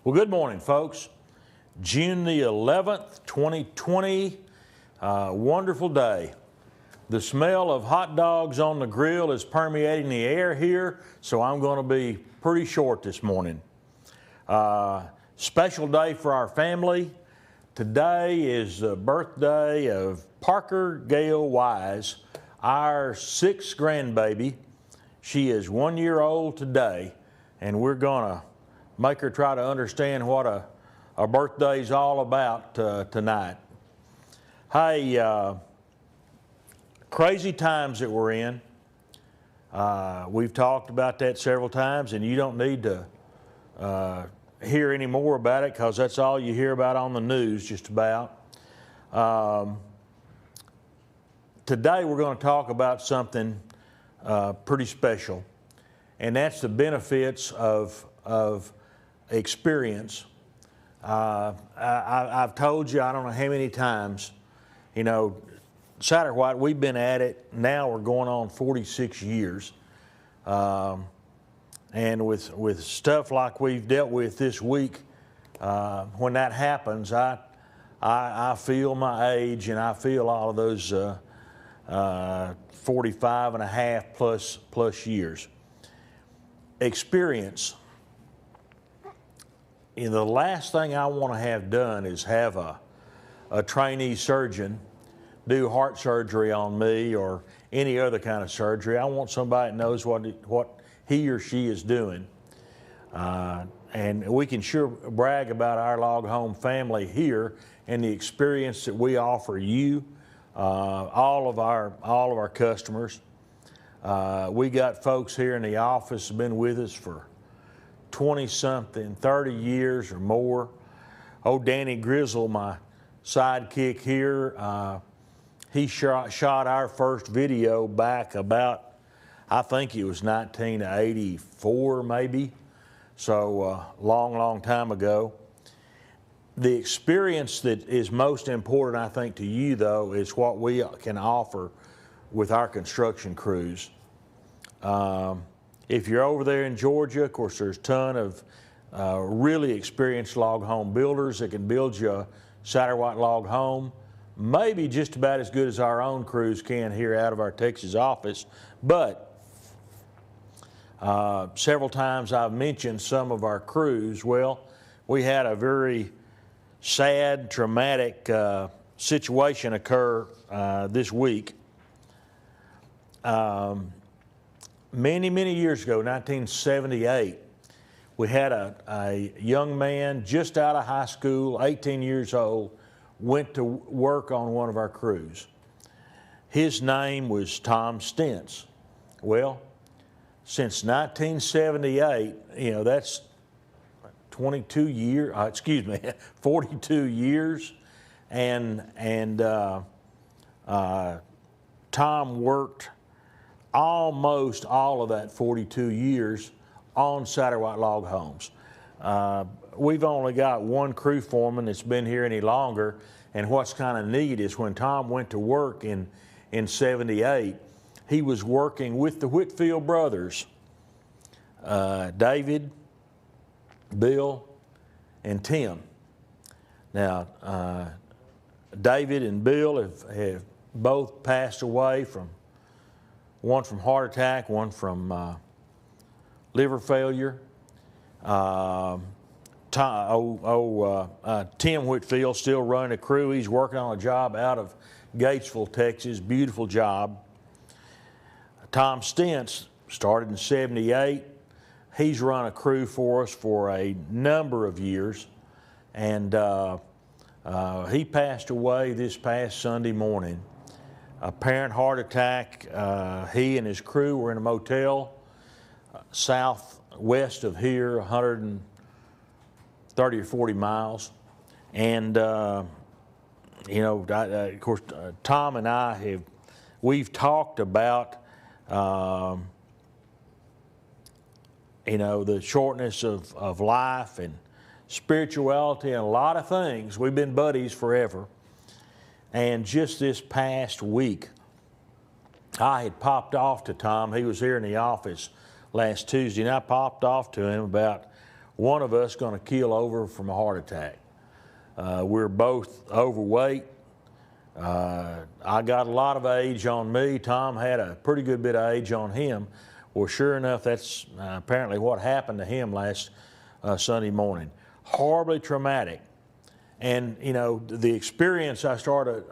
Well, good morning, folks. June the 11th, 2020, wonderful day. The smell of hot dogs on the grill is permeating the air here, so I'm going to be pretty short this morning. Special day for our family. Today is the birthday of Parker Gail Wise, our sixth grandbaby. She is 1 year old today, and we're going to make her try to understand what a birthday's all about tonight. Hey, crazy times that we're in. We've talked about that several times, and you don't need to hear any more about it because that's all you hear about on the news just about. Today we're going to talk about something pretty special, and that's the benefits of experience. I've told you, I don't know how many times, you know, Satterwhite, we've been at it, now we're going on 46 years. And with stuff like we've dealt with this week, when that happens, I feel my age, and I feel all of those 45 and a half plus years. Experience. You know, the last thing I want to have done is have a trainee surgeon do heart surgery on me or any other kind of surgery. I want somebody that knows what he or she is doing. And we can sure brag about our log home family here and the experience that we offer you, all of our customers. We got folks here in the office who've been with us for 20-something, 30 years or more. Old Danny Grizzle, my sidekick here, he shot our first video back about, I think it was 1984 maybe, so long time ago. The experience that is most important, I think, to you, though, is what we can offer with our construction crews. If you're over there in Georgia, of course, there's a ton of really experienced log home builders that can build you a Satterwhite log home, maybe just about as good as our own crews can here out of our Texas office. But several times I've mentioned some of our crews. Well, we had a very sad, traumatic situation occur this week. Many years ago, 1978, we had a young man just out of high school, 18 years old, went to work on one of our crews. His name was Tom Stintz. Well, since 1978, you know, that's 42 years, 42 years, and Tom worked almost all of that 42 years on Satterwhite log homes. We've only got one crew foreman that's been here any longer, and what's kind of neat is when Tom went to work in 78, he was working with the Whitfield brothers, David, Bill, and Tim. Now, David and Bill have both passed away one from heart attack, one from liver failure. Tim Whitfield still running a crew. He's working on a job out of Gatesville, Texas. Beautiful job. Tom Stintz started in 78. He's run a crew for us for a number of years, and he passed away this past Sunday morning. Apparent heart attack. He and his crew were in a motel southwest of here, 130 or 40 miles. And, you know, of course, Tom and I we've talked about, you know, the shortness of life and spirituality and a lot of things. We've been buddies forever. And just this past week, I had popped off to Tom. He was here in the office last Tuesday, and I popped off to him about one of us going to keel over from a heart attack. We're both overweight. I got a lot of age on me. Tom had a pretty good bit of age on him. Well, sure enough, that's apparently what happened to him last Sunday morning. Horribly traumatic. And, you know, the experience I started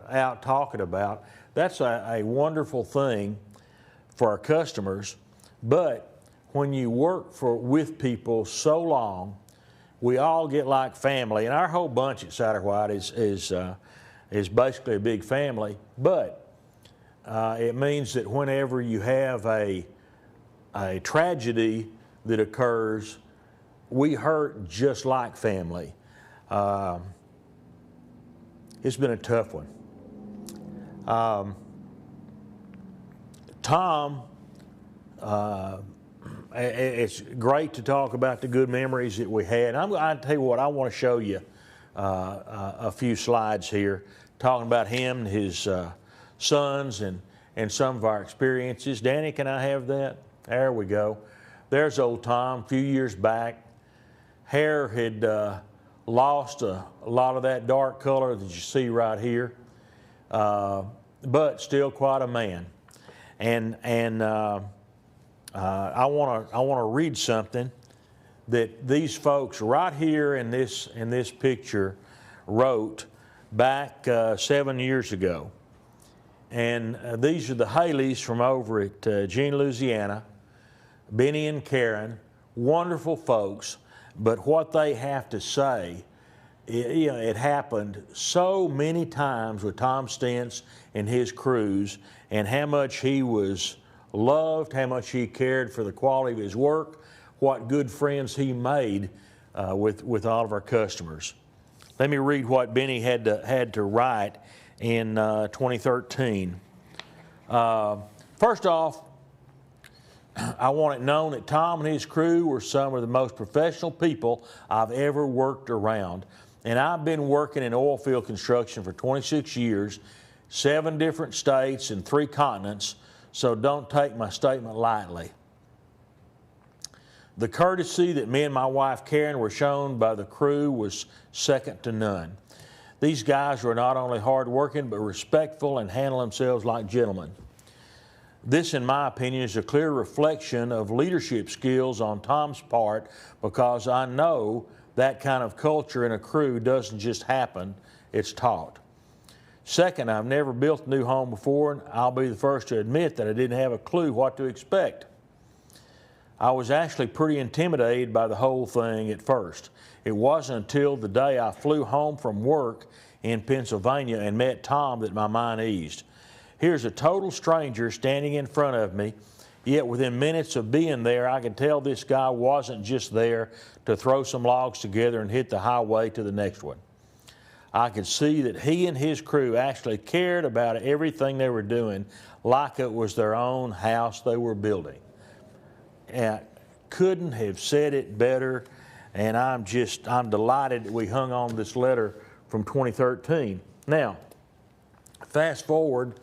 out talking about, that's a wonderful thing for our customers. But when you work with people so long, we all get like family. And our whole bunch at Satterwhite is basically a big family. But it means that whenever you have a tragedy that occurs, we hurt just like family. It's been a tough one. Tom, it's great to talk about the good memories that we had. I'll tell you what, I want to show you a few slides here talking about him and his sons and some of our experiences. Danny, can I have that? There we go. There's old Tom a few years back. Hair had lost a lot of that dark color that you see right here, but still quite a man. And I want to read something that these folks right here in this picture wrote back 7 years ago. And these are the Haleys from over at Jean, Louisiana. Benny and Karen, wonderful folks. But what they have to say, it happened so many times with Tom Stintz and his crews, and how much he was loved, how much he cared for the quality of his work, what good friends he made with all of our customers. Let me read what Benny had to write in 2013. First off, I want it known that Tom and his crew were some of the most professional people I've ever worked around. And I've been working in oil field construction for 26 years, 7 different states and 3 continents, so don't take my statement lightly. The courtesy that me and my wife Karen were shown by the crew was second to none. These guys were not only hardworking, but respectful and handle themselves like gentlemen. This, in my opinion, is a clear reflection of leadership skills on Tom's part, because I know that kind of culture in a crew doesn't just happen, it's taught. Second, I've never built a new home before, and I'll be the first to admit that I didn't have a clue what to expect. I was actually pretty intimidated by the whole thing at first. It wasn't until the day I flew home from work in Pennsylvania and met Tom that my mind eased. Here's a total stranger standing in front of me, yet within minutes of being there, I could tell this guy wasn't just there to throw some logs together and hit the highway to the next one. I could see that he and his crew actually cared about everything they were doing like it was their own house they were building. And couldn't have said it better, and I'm delighted that we hung on to this letter from 2013. Now, fast forward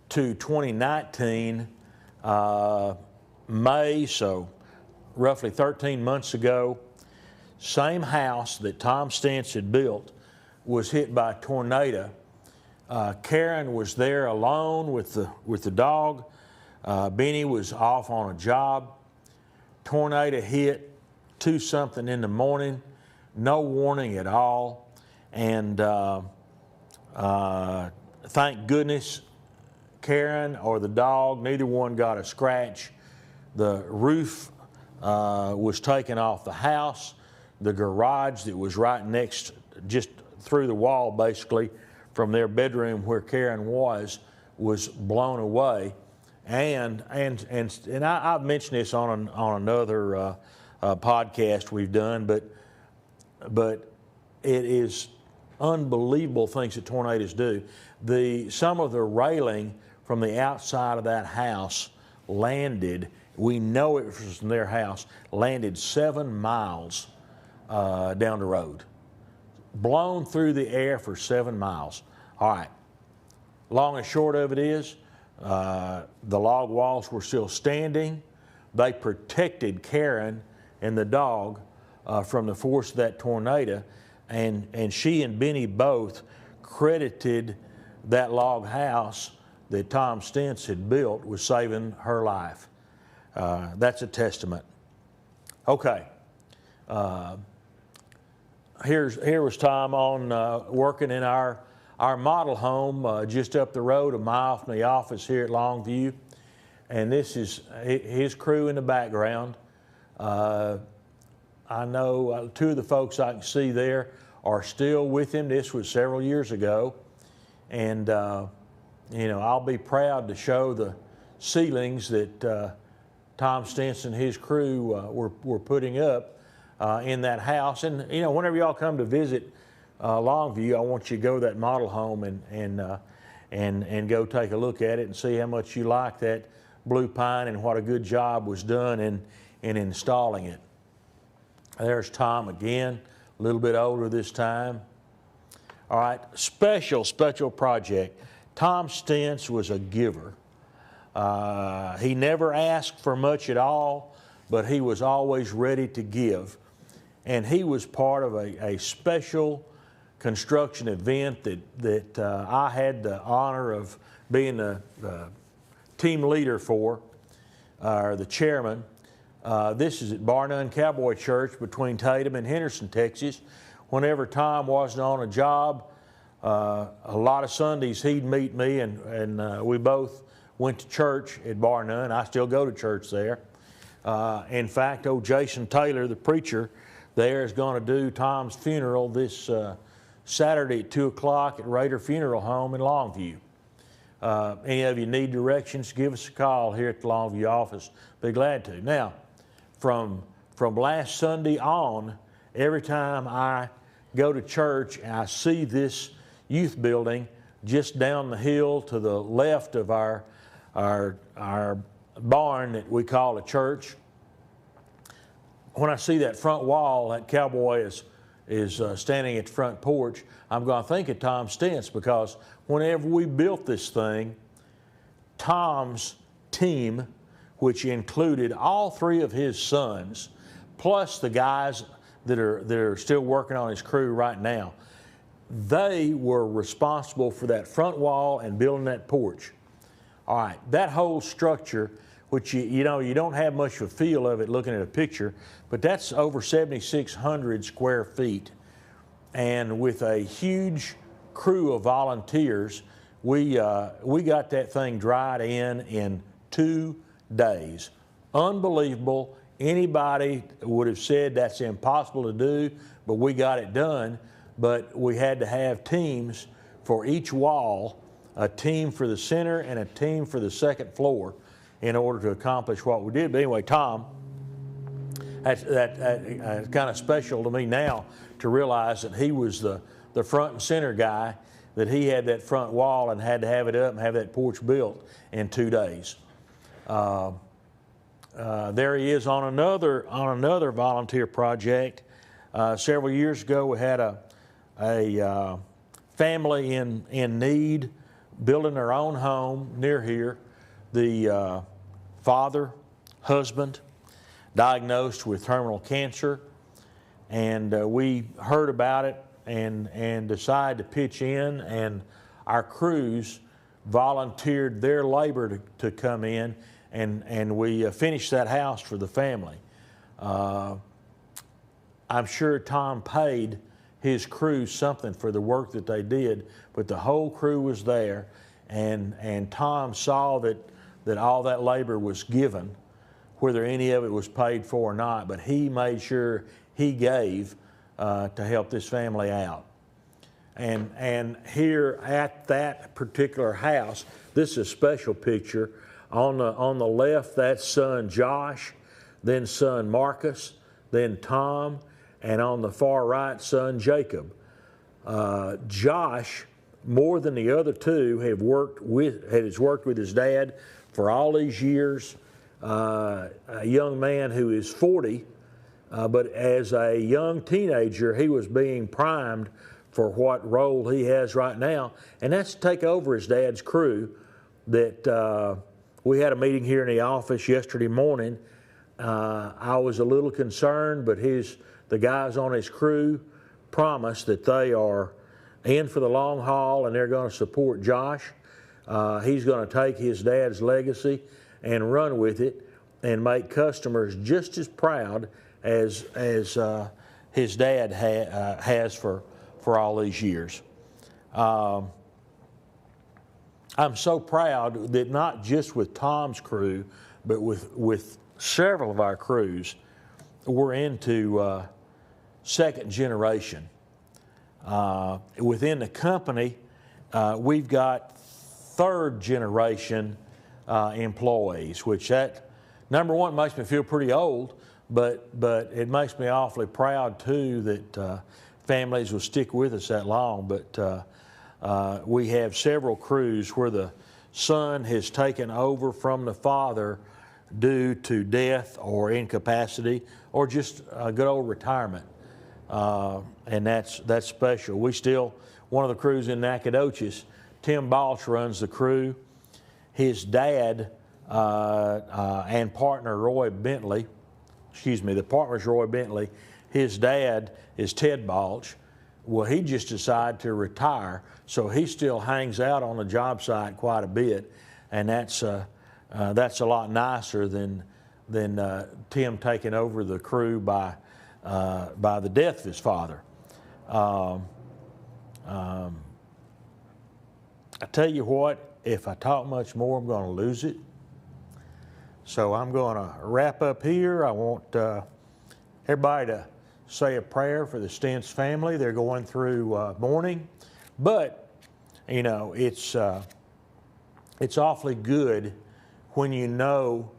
to 2019, May, so roughly 13 months ago, same house that Tom Stintz had built was hit by a tornado. Karen was there alone with the dog. Benny was off on a job. Tornado hit 2-something in the morning, no warning at all, and thank goodness Karen or the dog, neither one got a scratch. The roof was taken off the house. The garage that was right next, just through the wall basically, from their bedroom where Karen was blown away. And I've mentioned this on another podcast we've done, but it is unbelievable things that tornadoes do. Some of the railing from the outside of that house landed, we know it was from their house, landed 7 miles down the road. Blown through the air for 7 miles. All right, long and short of it is, the log walls were still standing. They protected Karen and the dog from the force of that tornado, and she and Benny both credited that log house that Tom Stintz had built with saving her life. That's a testament. Okay. Here was Tom on working in our model home just up the road, a mile from the office here at Longview. And this is his crew in the background. I know two of the folks I can see there are still with him. This was several years ago. And, you know, I'll be proud to show the ceilings that Tom Stintz and his crew were putting up in that house. And, you know, whenever y'all come to visit Longview, I want you to go to that model home and go take a look at it and see how much you like that blue pine and what a good job was done in installing it. There's Tom again, a little bit older this time. All right, special project. Tom Stintz was a giver. He never asked for much at all, but he was always ready to give. And he was part of a special construction event that I had the honor of being the team leader for, or the chairman. This is at Bar None Cowboy Church between Tatum and Henderson, Texas. Whenever Tom wasn't on a job, a lot of Sundays he'd meet me, and we both went to church at Bar None. I still go to church there. In fact, old Jason Taylor, the preacher there, is going to do Tom's funeral this Saturday at 2 o'clock at Raider Funeral Home in Longview. Any of you need directions, give us a call here at the Longview office. Be glad to. Now, from last Sunday on, every time I go to church and I see this youth building just down the hill to the left of our barn that we call a church, when I see that front wall, that cowboy is standing at the front porch, I'm going to think of Tom Stintz, because whenever we built this thing, Tom's team, which included all three of his sons, plus the guys that are still working on his crew right now, they were responsible for that front wall and building that porch. All right, that whole structure, which you know, you don't have much of a feel of it looking at a picture, but that's over 7,600 square feet. And with a huge crew of volunteers, we got that thing dried in 2 days. Unbelievable. Anybody would have said that's impossible to do, but we got it done. But we had to have teams for each wall, a team for the center and a team for the second floor, in order to accomplish what we did. But anyway, Tom, that's kind of special to me now to realize that he was the front and center guy, that he had that front wall and had to have it up and have that porch built in 2 days. There he is on another volunteer project. Several years ago, we had a family in need, building their own home near here. The father, husband, diagnosed with terminal cancer, and we heard about it and decided to pitch in, and our crews volunteered their labor to come in, and we finished that house for the family. I'm sure Tom paid his crew something for the work that they did, but the whole crew was there, and Tom saw that all that labor was given, whether any of it was paid for or not, but he made sure he gave to help this family out. And here at that particular house, this is a special picture. On the left, that's son Josh, then son Marcus, then Tom, and on the far right, son Jacob. Josh, more than the other two, has worked with his dad for all these years. A young man who is 40, but as a young teenager, he was being primed for what role he has right now, and that's to take over his dad's crew. That we had a meeting here in the office yesterday morning. I was a little concerned, but his the guys on his crew promise that they are in for the long haul and they're going to support Josh. He's going to take his dad's legacy and run with it and make customers just as proud as his dad has for all these years. I'm so proud that not just with Tom's crew, but with several of our crews, we're into second generation. Within the company, we've got third generation employees, which that, number one, makes me feel pretty old, but it makes me awfully proud too that families will stick with us that long. But we have several crews where the son has taken over from the father due to death or incapacity or just a good old retirement. And that's special. We still, one of the crews in Nacogdoches, Tim Balch runs the crew. His dad and partner Roy Bentley, the partner's Roy Bentley, his dad is Ted Balch. Well, he just decided to retire, so he still hangs out on the job site quite a bit, and that's a lot nicer than Tim taking over the crew by the death of his father. I tell you what, if I talk much more, I'm going to lose it. So I'm going to wrap up here. I want everybody to say a prayer for the Stintz family. They're going through mourning, but you know it's awfully good when you know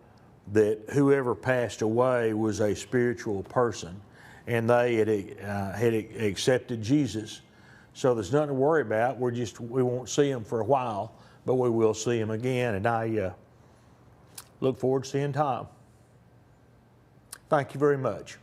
that whoever passed away was a spiritual person and they had accepted Jesus. So there's nothing to worry about. We won't see them for a while, but we will see them again. And I look forward to seeing Tom. Thank you very much.